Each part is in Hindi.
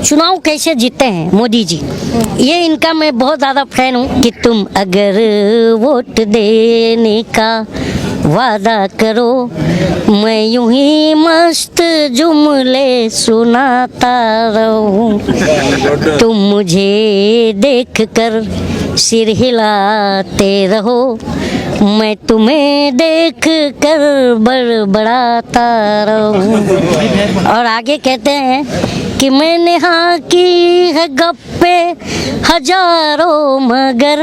चुनाव कैसे जीते हैं मोदी जी, ये इनका मैं बहुत ज़्यादा फैन हूँ कि तुम अगर वोट देने का वादा करो, मैं यूं ही मस्त जुमले सुनाता रहूं, तुम मुझे देख कर सिर हिलाते रहो, मैं तुम्हें देख कर बड़बड़ाता रहूं। और आगे कहते हैं कि मैंने हाँ की है गप्पे हजारों, मगर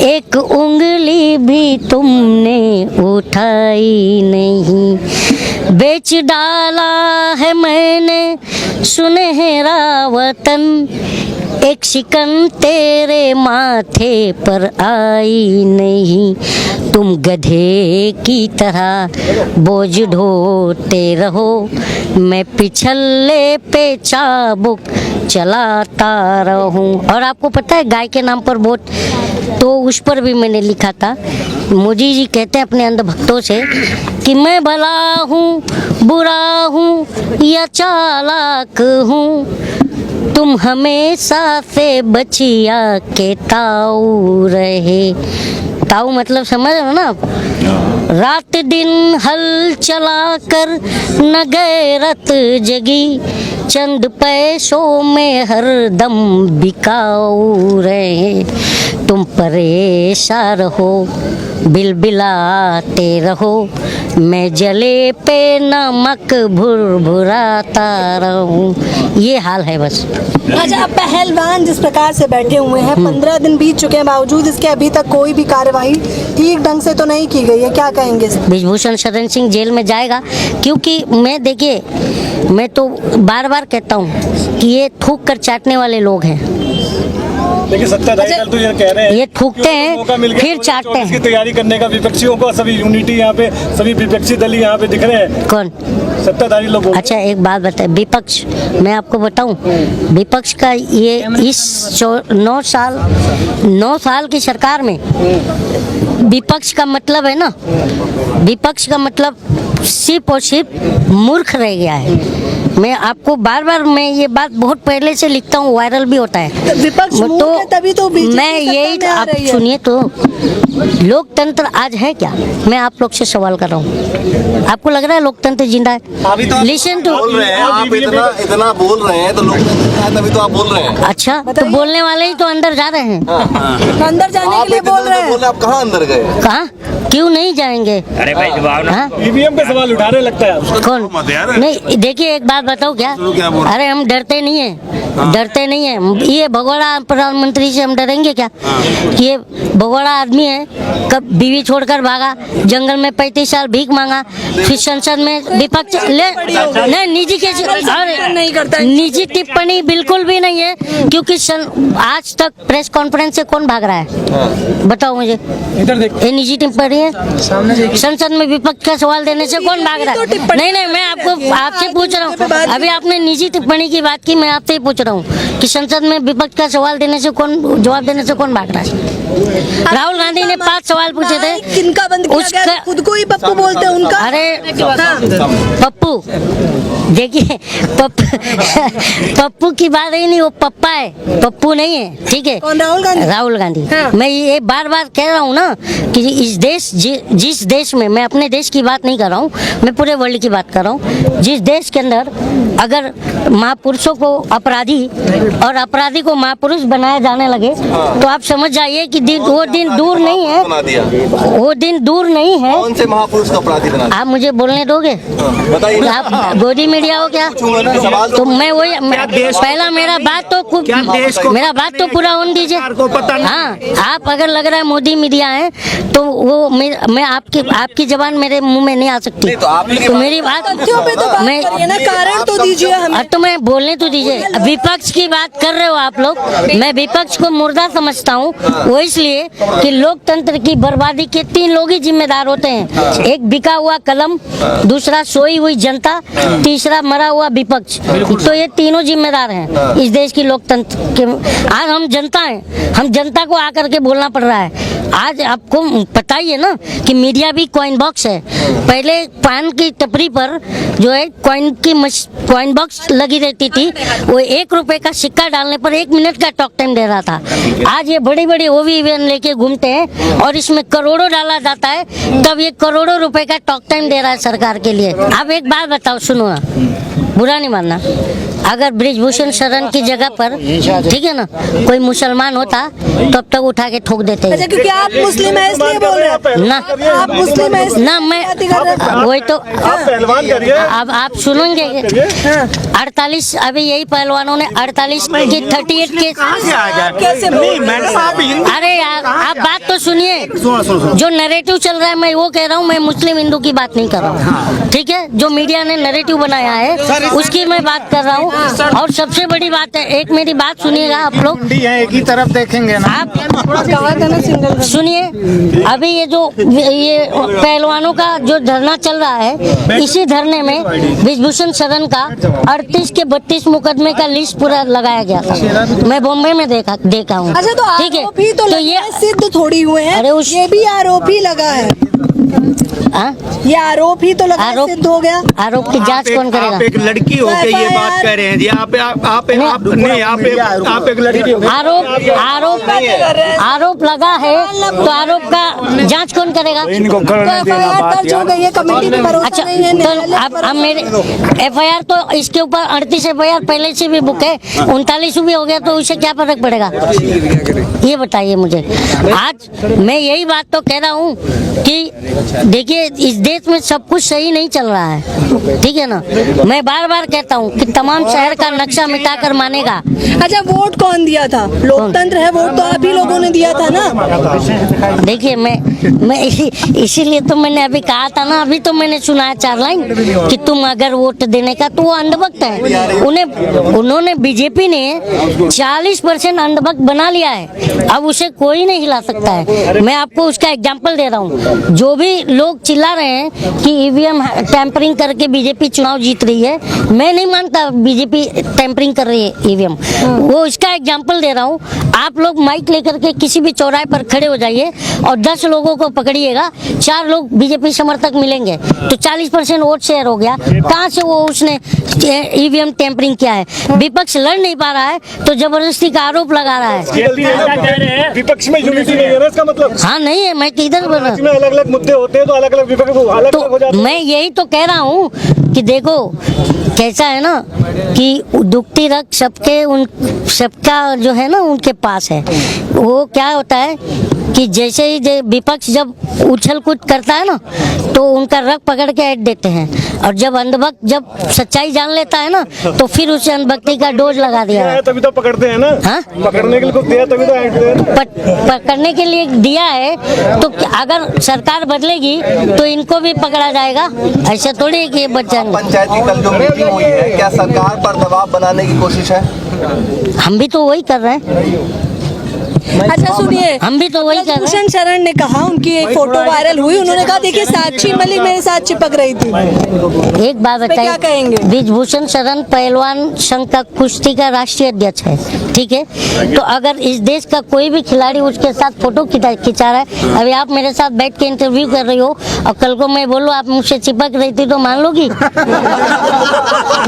एक उंगली भी तुमने उठाई नहीं, बेच डाला है मैंने सुनहरा वतन, एक शिकन तेरे माथे पर आई नहीं, तुम गधे की तरह बोझ ढोते रहो, मैं पिछले पे चाबुक चलाता रहूं। और आपको पता है गाय के नाम पर वोट, तो उस पर भी मैंने लिखा था, मोदी जी कहते हैं अपने अंधभक्तों से कि मैं भला हूँ, बुरा हूँ या चालाक हूँ, तुम हमेशा से बचिया के ताऊ रहे। ताऊ मतलब समझ रहे हो ना आप? रात दिन हल चला कर न गैरत जगी, चंद पैसों में हरदम बिकाऊ रहे, तुम परेशान रहो बिलबिलाते रहो, मैं जले पे नमक भुरभुराता रहूं। ये हाल है बस। अच्छा, पहलवान जिस प्रकार से बैठे हुए हैं, 15 दिन बीत चुके हैं, बावजूद इसके अभी तक कोई भी कार्यवाही ठीक ढंग से तो नहीं की गई है, क्या कहेंगे? ब्रिजभूषण शरण सिंह जेल में जाएगा, क्योंकि मैं देखिए, मैं तो बार बार कहता हूँ कि ये थूक कर चाटने वाले लोग हैं। लेकिन सत्ताधारी दल तो ये कह रहे हैं ये थूकते हैं फिर चाटते हैं। इसकी तैयारी करने का विपक्षियों को, सभी यूनिटी यहाँ पे, सभी विपक्षी दल यहाँ पे दिख रहे हैं। कौन? सत्ताधारी लोग। अच्छा एक बात बताए, विपक्ष, मैं आपको बताऊं, विपक्ष का ये इस 9 साल की सरकार में विपक्ष का मतलब है ना, विपक्ष का मतलब सिर्फ और सिर्फ मूर्ख रह गया है। मैं आपको बार बार, मैं ये बात बहुत पहले से लिखता हूँ, वायरल भी होता है। विपक्ष मूर्ख है तभी तो बीजेपी मैं यही सत्ता में आ आप रही है। सुनिए तो, लोकतंत्र आज है क्या? मैं आप लोग से सवाल कर रहा हूँ, आपको लग रहा है लोकतंत्र जिंदा है? लिसन टू, बोल रहे हैं आप, इतना बोल रहे हैं तो लोग तभी तो आप बोल रहे हैं। अच्छा तो बोलने वाले ही तो अंदर जा रहे हैं। अंदर जाने के लिए बोल रहे हैं। आप कहाँ अंदर गए? कहाँ क्यों नहीं जाएंगे? अरे भाई जवाब ना। हाँ? ईवीएम पे सवाल उठा रहे लगता है। कौन? नहीं देखिए एक बात बताओ क्या, अरे हम डरते नहीं है, डरते नहीं है। ये भगोड़ा प्रधानमंत्री से हम डरेंगे क्या? ये भगोड़ा आदमी है, कब बीवी छोड़कर भागा, जंगल में 35 साल भीख मांगा, फिर संसद में विपक्ष ले नहीं, निजी के नहीं करता, निजी टिप्पणी बिल्कुल भी नहीं है, क्योंकि आज तक प्रेस कॉन्फ्रेंस से कौन भाग रहा है? बताओ मुझे। ये निजी टिप्पणी है? संसद में विपक्ष का सवाल देने से कौन भाग रहा है? नहीं नहीं, मैं आपको आपसे पूछ रहा हूँ, अभी आपने निजी टिप्पणी की बात की, मैं आपसे ही पूछ रहा हूँ कि संसद में विपक्ष का सवाल देने से कौन, जवाब देने से कौन भाग रहा है? राहुल गांधी ने 5 सवाल पूछे थे, किनका बंद किया गया? खुद को ही पप्पू बोलते हैं उनका। अरे पप्पू, देखिए पप्पू की बात ही नहीं, वो पप्पा है, पप्पू नहीं है, ठीक है? कौन? राहुल गांधी। राहुल गांधी। हाँ। मैं ये बार बार कह रहा हूँ ना कि इस देश, जिस देश में, मैं अपने देश की बात नहीं कर रहा हूँ, मैं पूरे वर्ल्ड की बात कर रहा हूँ, जिस देश के अंदर अगर महापुरुषों को अपराधी और अपराधी को महापुरुष बनाया जाने लगे, तो आप समझ जाइए कि वो दिन दूर नहीं है, वो दिन दूर नहीं है। कौन से महापुरुष का अपराधी बना? आप मुझे बोलने दोगे? बताइए। आप गोदी मीडिया हो क्या? तो मैं वही, पहला मेरा बात तो पूरा होने दीजिए। हाँ, आप अगर लग रहा है मोदी मीडिया है तो वो मैं आपकी जबान मेरे मुंह में नहीं आ सकती, तो मेरी बात मैं कारण तो दीजिए हमें। तो मैं बोलने तो दीजिए। विपक्ष की बात कर रहे हो आप लोग, मैं विपक्ष को मुर्दा समझता हूँ, वो इसलिए कि लोकतंत्र की बर्बादी के 3 लोग ही जिम्मेदार होते हैं, एक बिका हुआ कलम, दूसरा सोई हुई जनता, तीसरा मरा हुआ विपक्ष। तो ये तीनों जिम्मेदार हैं इस देश की लोकतंत्र के। आज हम जनता हैं, हम जनता को आकर के बोलना पड़ रहा है। आज आपको पता ही है है ना कि मीडिया भी कॉइन बॉक्स है। पहले पान की टपरी पर जो है कॉइन बॉक्स लगी रहती थी, वो 1 रुपए का सिक्का डालने पर 1 मिनट का टॉक टाइम दे रहा था। आज ये बड़ी बड़ी ओवी वैन लेके घूमते हैं और इसमें करोड़ों डाला जाता है, तब ये करोड़ों रुपए का टॉक टाइम दे रहा है सरकार के लिए। अब एक बात बताओ, सुनो ना, बुरा नहीं मानना, अगर ब्रिजभूषण शरण की जगह पर ठीक है ना कोई मुसलमान होता तब तक उठा के ठोक देते अच्छा, हैं। क्योंकि आप मुस्लिम हैं इसलिए बोल रहे हैं ना आप मुस्लिम हैं इसलिए ना, मैं बातें कर रहे हैं। वही तो आप पहलवान करिए। अब आप सुनेंगे 48 अभी यही पहलवानों ने 48 की 38 केस। कैसे बोल रहे हैं? अरे यार आप बात तो सुनिए, जो नैरेटिव चल रहा है मैं वो कह रहा हूँ, मैं मुस्लिम हिंदू की बात नहीं कर रहा हूँ, ठीक है। जो मीडिया ने नैरेटिव बनाया है उसकी मैं बात कर रहा हूँ। और सबसे बड़ी बात है, एक मेरी बात सुनिएगा आप लोग, एक ही तरफ देखेंगे ना आप कहा था ना सिंगल सुनिए। अभी ये पहलवानों का जो धरना चल रहा है, इसी धरने में ब्रिजभूषण शरण का 38 के 32 मुकदमे का लिस्ट पूरा लगाया गया था। मैं बॉम्बे में देखा हूँ, अच्छा, तो ठीक है। आरोपी तो ये सिद्ध थोड़ी हुए हैं, अरे ये भी आरोपी लगा है, हाँ? ये आरोप ही तो लगा है, आरोप सिद्ध हो गया। आरोप की जांच कौन करेगा? आप एक लड़की हो के ये बात कर रहे हैं जी, आप एक लड़की हो। आरोप लगा है तो आरोप का जांच कौन करेगा? इनको तो एफआईआर दर्ज हो गई है, कमेटी पे भरोसा अच्छा, नहीं है, तो न्यायालय अब पर मेरे एफआईआर तो इसके ऊपर 38 एफआईआर पहले से भी बुक है, 39 भी हो गया, तो उससे क्या फर्क पड़ेगा? ये बताइए मुझे। आज मैं यही बात तो कह रहा हूँ कि देखिए इस देश में सब कुछ सही नहीं चल रहा है, ठीक है ना। मैं बार बार कहता हूँ कि तमाम शहर का नक्शा मिटाकर मानेगा। अच्छा, वोट कौन दिया था? लोकतंत्र है, वोट तो आप ही लोगों ने दिया था ना। देखिए मैं इसीलिए तो मैंने अभी कहा था ना, अभी तो मैंने सुना है 4 लाइन कि तुम अगर वोट देने का, तो वो अंधभक्त है। उन्होंने बीजेपी ने 40% अंधभक्त बना लिया है, अब उसे कोई नहीं हिला सकता है। मैं आपको उसका एग्जाम्पल दे रहा हूँ। जो भी लोग चिल्ला रहे हैं कि ईवीएम टैंपरिंग करके बीजेपी चुनाव जीत रही है, मैं नहीं मानता बीजेपी टैंपरिंग कर रही है ईवीएम। वो इसका एग्जाम्पल दे रहा हूँ। आप लोग माइक लेकर के किसी भी चौराहे पर खड़े हो जाइए और 10 लोगों को पकड़िएगा, 4 लोग बीजेपी समर्थक मिलेंगे, तो 40% वोट शेयर हो गया। कहाँ से वो उसने ईवीएम टैंपरिंग किया है? विपक्ष लड़ नहीं पा रहा है तो जबरदस्ती का आरोप लगा रहा है। विपक्ष में यूनिटी नहीं है ना, इसका मतलब? हाँ नहीं है, मैं किधर बना, इसमें अलग अलग मुद्दे होते हैं तो अलग अलग विपक्ष अलग अलग हो जाते तो मैं यही तो कह रहा हूँ कि देखो कैसा है ना कि दुखती रग सबका जो है ना उनके पास है। वो क्या होता है कि जैसे ही विपक्ष जब उछल कूद करता है ना, तो उनका रग पकड़ के ऐड देते हैं, और जब अंधभक्त जब सच्चाई जान लेता है ना, तो फिर उसे अंधभक्ति का डोज लगा दिया है। तभी तो पकड़ते हैं ना। हाँ? पकड़ने के लिए कुछ दिया तभी तो ऐड दे रहे हैं। पकड़ने के लिए दिया है, तो अगर सरकार बदलेगी तो इनको भी पकड़ा जाएगा, ऐसा थोड़ी है कि ये बच जाएंगे। पंचायती कल जो मीटिंग हुई है, क्या सरकार पर दबाव बनाने की कोशिश है? हम भी तो वही कर रहे हैं, अच्छा सुनिए, हम भी तो वही कर रहे हैं। ब्रिजभूषण शरण ने कहा, उनकी एक फोटो वायरल हुई, उन्होंने कहा देखिए साक्षी मलिक मेरे साथ चिपक रही थी। एक बात क्या बताइए, कहेंगे? ब्रिजभूषण शरण पहलवान संघ का कुश्ती का राष्ट्रीय अध्यक्ष है, ठीक है। तो अगर इस देश का कोई भी खिलाड़ी उसके साथ फोटो खिंचा रहा है, अभी आप मेरे साथ बैठ के इंटरव्यू कर रही हो और कल को मैं बोलूं आप मुझसे चिपक रही थी, तो मान लोगी?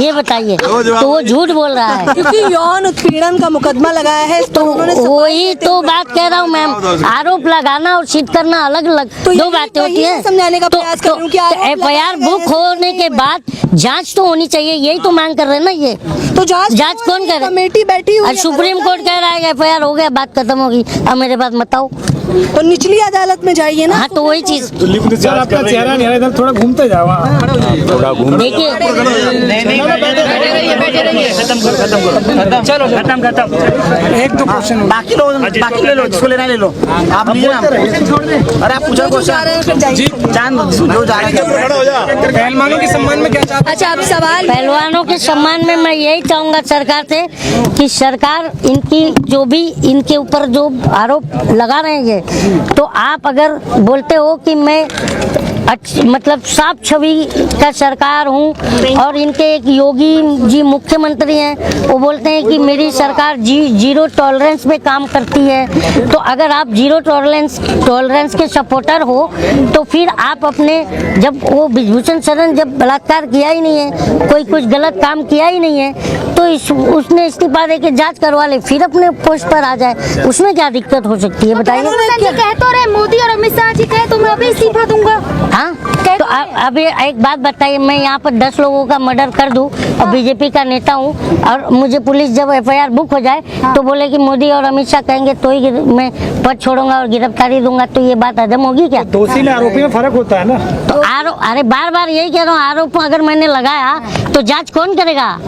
ये बताइए, तो वो झूठ बोल रहा है। क्योंकि यौन उत्पीड़न का मुकदमा लगाया है, तो वही तो बात कह रहा हूँ मैम, आरोप लगाना और सिद्ध करना अलग अलग तो दो यही- बातें होती यही हैं। समझाने का प्रयास कर रही हूँ कि आरोप एफआईआर लगाए बुक हैं, होने के बाद जांच तो होनी चाहिए, यही तो मांग कर रहे हैं ना। ये तो जांच कौन करे? कमेटी बैठी हुई और है, सुप्रीम कोर्ट कह रहा है एफआईआर हो गया, बात खत्म होगी। अब मेरे बात बताओ। तो निचली अदालत में जाइए ना। हाँ तो वही चीज आपका चेहरा नहीं है, इधर थोड़ा घूमते जाओ। देखिए, चलो खत्म। एक दो क्वेश्चन बाकी ले लो, जिसको लेना ले लो। आप लीजिए ना, अरे आप पूछो क्वेश्चन, जान जो जा रहे हैं। पहलवानों के सम्मान में क्या चाहते? अच्छा, अब सवाल पहलवानों के सम्मान में मैं यही चाहूंगा सरकार से कि सरकार इनकी जो भी इनके ऊपर जो आरोप लगा रहे हैं, तो आप अगर बोलते हो कि मैं मतलब साफ छवि का सरकार हूँ। और इनके एक योगी जी मुख्यमंत्री हैं, वो बोलते हैं कि मेरी सरकार जीरो टॉलरेंस पे काम करती है। तो अगर आप जीरो टॉलरेंस के सपोर्टर हो तो फिर आप अपने, जब वो विभूषण शरण जब बलात्कार किया ही नहीं है, कोई कुछ गलत काम किया ही नहीं है, तो उसने इस्तीफा दे के जांच करवा ले, फिर अपने पोस्ट पर आ जाए, उसमें क्या दिक्कत हो सकती है बताइए। कह तो रहे मोदी और अमित शाह जी कहे तो मैं अभी इस्तीफा दूंगा। हाँ, तो अभी एक बात बताइए, मैं यहाँ पर 10 लोगों का मर्डर कर दूं और बीजेपी का नेता हूँ और मुझे पुलिस जब FIR बुक हो जाए तो बोले कि मोदी और अमित शाह कहेंगे तो ही मैं पद छोड़ूंगा और गिरफ्तारी दूंगा, तो ये बात हजम होगी क्या? दोषी ने आरोपी में फर्क होता है ना। तो अरे बार बार यही कह रहा हूँ, आरोप अगर मैंने लगाया तो जांच कौन करेगा?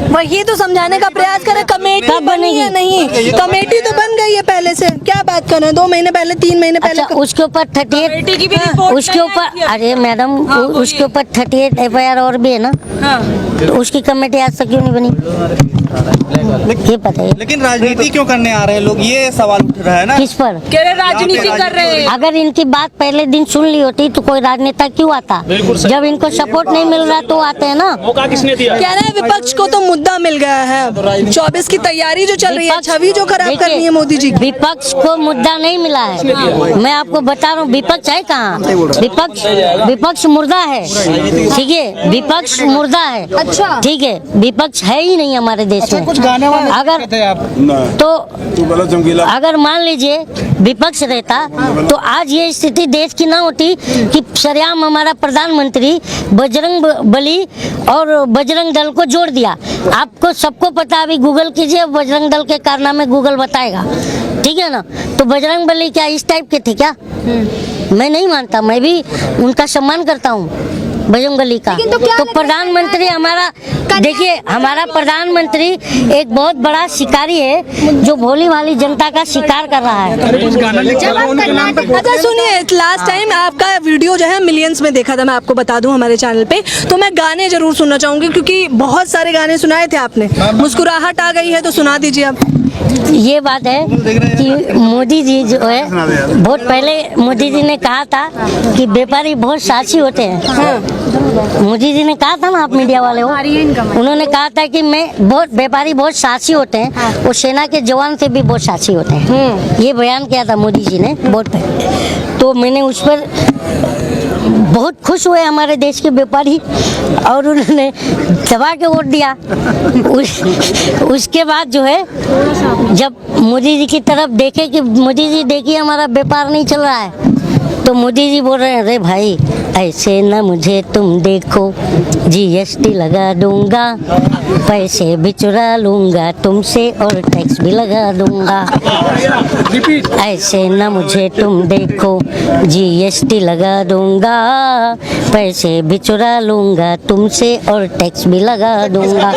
वही तो समझाने का प्रयास करें। कमेटी कब बनी है? नहीं, कमेटी तो बन गई है पहले से, क्या बात कर रहे हैं? 2 महीने पहले, 3 महीने पहले। अच्छा, उसके ऊपर 38 उसके ऊपर, अरे मैडम उसके ऊपर 38 FIR और भी है ना, तो उसकी कमेटी आज तक क्यों नहीं बनी? ये पता है। लेकिन राजनीति क्यों करने आ रहे हैं लोग, ये सवाल उठ रहा है ना। किस पर? राजनीति कर रहे हैं। अगर इनकी बात पहले दिन सुन ली होती तो कोई राजनेता क्यों आता? जब इनको सपोर्ट नहीं मिल रहा तो आते हैं ना। मौका किसने दिया? कह रहे हैं विपक्ष को तो मुद्दा मिल गया है, 24 की तैयारी जो चल रही है, छवि जो खराब करनी है मोदी जी की। विपक्ष को मुद्दा नहीं मिला है, मैं आपको बता रहा हूँ। विपक्ष है कहाँ? विपक्ष मुर्दा है, ठीक है, विपक्ष मुर्दा है। अच्छा। ठीक है, विपक्ष है ही नहीं हमारे देश में। अगर तो अगर मान लीजिए विपक्ष रहता तो आज ये स्थिति देश की ना होती कि सरेआम हमारा प्रधानमंत्री बजरंग बली और बजरंग दल को जोड़ दिया। आपको सबको पता, अभी गूगल कीजिए, बजरंग दल के कारनामे गूगल बताएगा, ठीक है ना। तो बजरंग बली क्या इस टाइप के थे क्या? मैं नहीं मानता, मैं भी उनका सम्मान करता हूँ बजरंग बली का। तो प्रधानमंत्री हमारा, देखिए हमारा प्रधानमंत्री एक बहुत बड़ा शिकारी है जो भोली भाली जनता का शिकार कर रहा है। अच्छा सुनिए, लास्ट टाइम आपका वीडियो जो है मिलियंस में देखा था, मैं आपको बता दूं हमारे चैनल पे, तो मैं गाने जरूर सुनना चाहूंगी क्योंकि बहुत सारे गाने सुनाए थे आपने। मुस्कुराहट आ गई है तो सुना दीजिए आप। ये बात है कि मोदी जी जो है, बहुत पहले मोदी जी ने कहा था कि व्यापारी बहुत साहसी होते हैं। मोदी जी ने कहा था ना, आप मीडिया वाले हो, उन्होंने कहा था कि व्यापारी बहुत साहसी होते हैं, वो सेना के जवान से भी बहुत साहसी होते हैं। ये बयान किया था मोदी जी ने बहुत पहले। तो मैंने उस पर बहुत खुश हुए हमारे देश के व्यापारी और उन्होंने दबा के वोट दिया। उसके बाद जो है, जब मोदी जी की तरफ देखे कि मोदी जी देखिए हमारा व्यापार नहीं चल रहा है, तो मोदी जी बोल रहे हैं, अरे भाई ऐसे न मुझे तुम देखो, GST लगा दूंगा, पैसे भी चुरा लूंगा तुमसे और टैक्स भी लगा दूंगा। ऐसे न मुझे तुम देखो, GST लगा दूंगा, पैसे भी चुरा लूंगा तुमसे और टैक्स भी लगा दूंगा।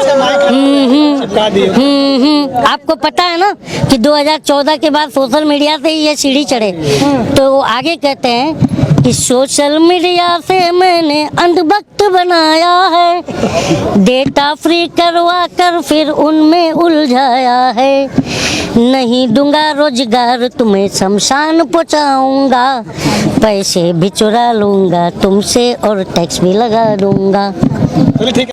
आपको पता है ना कि 2014 के बाद सोशल मीडिया से ये सीढ़ी चढ़े। तो आगे कहते हैं कि सोशल मीडिया से मैंने अंधभक्त बनाया है, डेटा फ्री करवा कर फिर उनमें उलझाया है, नहीं दूंगा रोजगार तुम्हें शमशान पहुंचाऊंगा, पैसे भी चुरा लूंगा तुमसे और टैक्स भी लगा दूंगा।